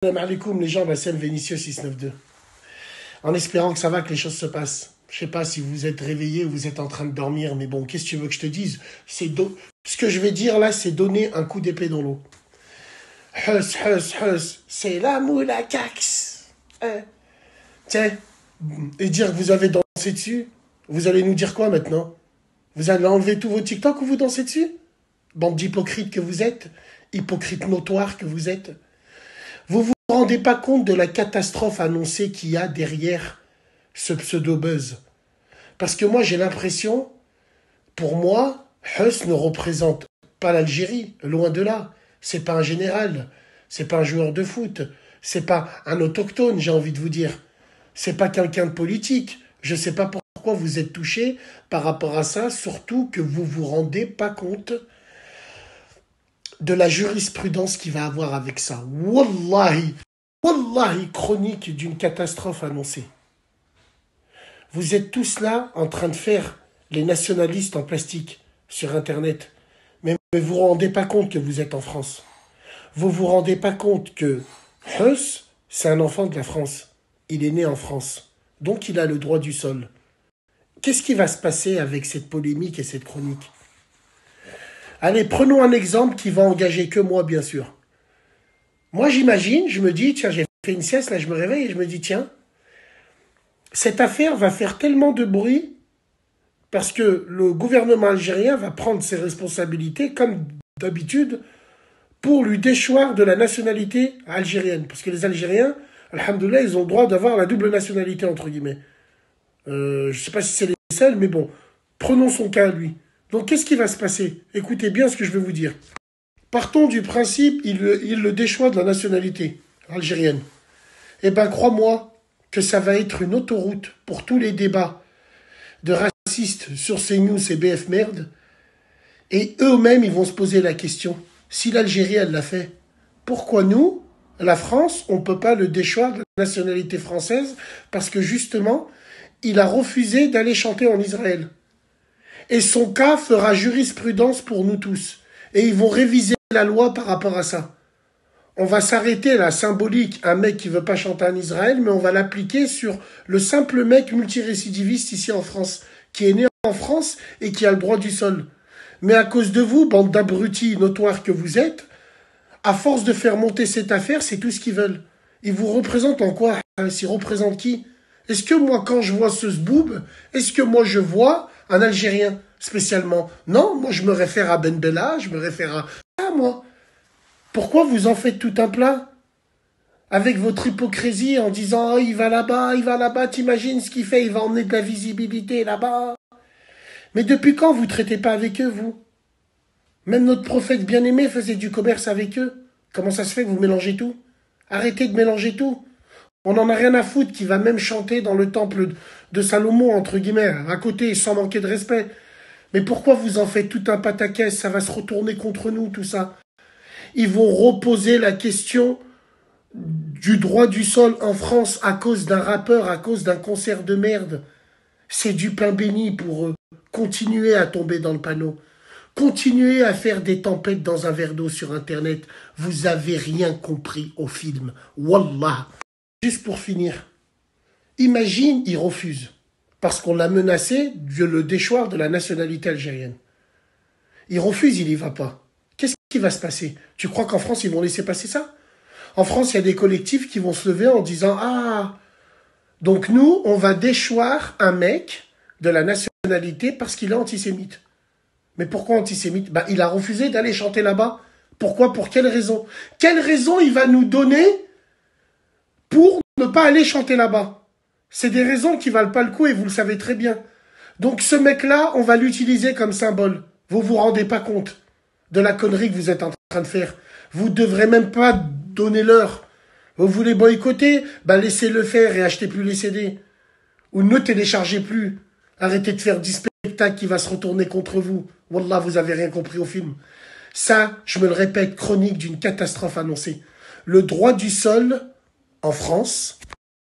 Salam alaikum les gens, Bassem Vénitieux 692. En espérant que ça va, que les choses se passent. Je sais pas si vous êtes réveillé ou vous êtes en train de dormir, mais bon, qu'est-ce que tu veux que je te dise? Ce que je vais dire là, c'est donner un coup d'épée dans l'eau. Hus, c'est la moule à cax. Tiens, et dire que vous avez dansé dessus, vous allez nous dire quoi maintenant? Vous allez enlever tous vos TikTok où vous dansez dessus? Bande d'hypocrites que vous êtes, hypocrites notoires que vous êtes. Vous vous rendez pas compte de la catastrophe annoncée qu'il y a derrière ce pseudo-buzz. Parce que moi, j'ai l'impression, pour moi, Hus ne représente pas l'Algérie, loin de là. C'est pas un général, c'est pas un joueur de foot, c'est pas un autochtone, j'ai envie de vous dire. C'est pas quelqu'un de politique. Je sais pas pourquoi vous êtes touché par rapport à ça, surtout que vous vous rendez pas compte de la jurisprudence qu'il va avoir avec ça. Wallahi, chronique d'une catastrophe annoncée. Vous êtes tous là en train de faire les nationalistes en plastique sur Internet. Mais vous vous rendez pas compte que vous êtes en France. Vous vous rendez pas compte que Hus, c'est un enfant de la France. Il est né en France. Donc il a le droit du sol. Qu'est-ce qui va se passer avec cette polémique et cette chronique ? Allez, prenons un exemple qui va engager que moi, bien sûr. Moi, j'imagine, je me dis, tiens, j'ai fait une sieste, là, je me réveille et je me dis, tiens, cette affaire va faire tellement de bruit parce que le gouvernement algérien va prendre ses responsabilités, comme d'habitude, pour lui déchoir de la nationalité algérienne. Parce que les Algériens, alhamdoulilah, ils ont le droit d'avoir la double nationalité, entre guillemets. Je ne sais pas si c'est les seuls, mais bon, prenons son cas, lui. Donc, qu'est-ce qui va se passer? Écoutez bien ce que je vais vous dire. Partons du principe, il le déchoit de la nationalité algérienne. Eh bien, crois-moi que ça va être une autoroute pour tous les débats de racistes sur CNews et BF Merde. Et eux-mêmes, ils vont se poser la question. Si l'Algérie, elle l'a fait, pourquoi nous, la France, on ne peut pas le déchoir de la nationalité française? Parce que justement, il a refusé d'aller chanter en Israël. Et son cas fera jurisprudence pour nous tous. Et ils vont réviser la loi par rapport à ça. On va s'arrêter là, symbolique, un mec qui veut pas chanter en Israël, mais on va l'appliquer sur le simple mec multirécidiviste ici en France, qui est né en France et qui a le droit du sol. Mais à cause de vous, bande d'abrutis notoires que vous êtes, à force de faire monter cette affaire, c'est tout ce qu'ils veulent. Ils vous représentent en quoi? Ils représentent qui? Est-ce que moi, quand je vois ce zboob, est-ce que moi je vois un Algérien spécialement? Non, moi je me réfère à Ben Bella, je me réfère à... Ah, moi. Pourquoi vous en faites tout un plat? Avec votre hypocrisie en disant « Oh, il va là-bas, t'imagines ce qu'il fait, il va emmener de la visibilité là-bas. » Mais depuis quand vous traitez pas avec eux, vous? Même notre prophète bien-aimé faisait du commerce avec eux. Comment ça se fait que vous mélangez tout? Arrêtez de mélanger tout. On n'en a rien à foutre qui va même chanter dans le temple de Salomon, entre guillemets, à côté, sans manquer de respect. Mais pourquoi vous en faites tout un pataquès? Ça va se retourner contre nous, tout ça. Ils vont reposer la question du droit du sol en France à cause d'un rappeur, à cause d'un concert de merde. C'est du pain béni pour eux. Continuez à tomber dans le panneau. Continuez à faire des tempêtes dans un verre d'eau sur Internet. Vous avez rien compris au film. Wallah. Juste pour finir. Imagine, il refuse. Parce qu'on l'a menacé de le déchoir de la nationalité algérienne. Il refuse, il y va pas. Qu'est-ce qui va se passer? Tu crois qu'en France, ils vont laisser passer ça? En France, il y a des collectifs qui vont se lever en disant « Ah, donc nous, on va déchoir un mec de la nationalité parce qu'il est antisémite. » Mais pourquoi antisémite? Il a refusé d'aller chanter là-bas. Pourquoi? Pour quelle raison? Quelle raison il va nous donner pour ne pas aller chanter là-bas? C'est des raisons qui valent pas le coup et vous le savez très bien. Donc ce mec-là, on va l'utiliser comme symbole. Vous vous rendez pas compte de la connerie que vous êtes en train de faire. Vous devrez même pas donner l'heure. Vous voulez boycotter? Laissez-le faire et achetez plus les CD. Ou ne téléchargez plus. Arrêtez de faire 10 spectacles qui va se retourner contre vous. Wallah, vous avez rien compris au film. Ça, je me le répète, chronique d'une catastrophe annoncée. Le droit du sol, en France,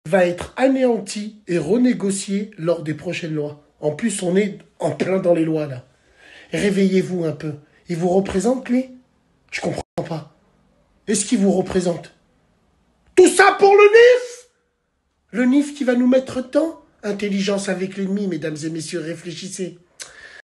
va être anéanti et renégocié lors des prochaines lois. En plus, on est en plein dans les lois, là. Réveillez-vous un peu. Il vous représente, lui? Je comprends pas. Est-ce qu'il vous représente? ça pour le NIF? Le NIF qui va nous mettre tant? Intelligence avec l'ennemi, mesdames et messieurs, réfléchissez.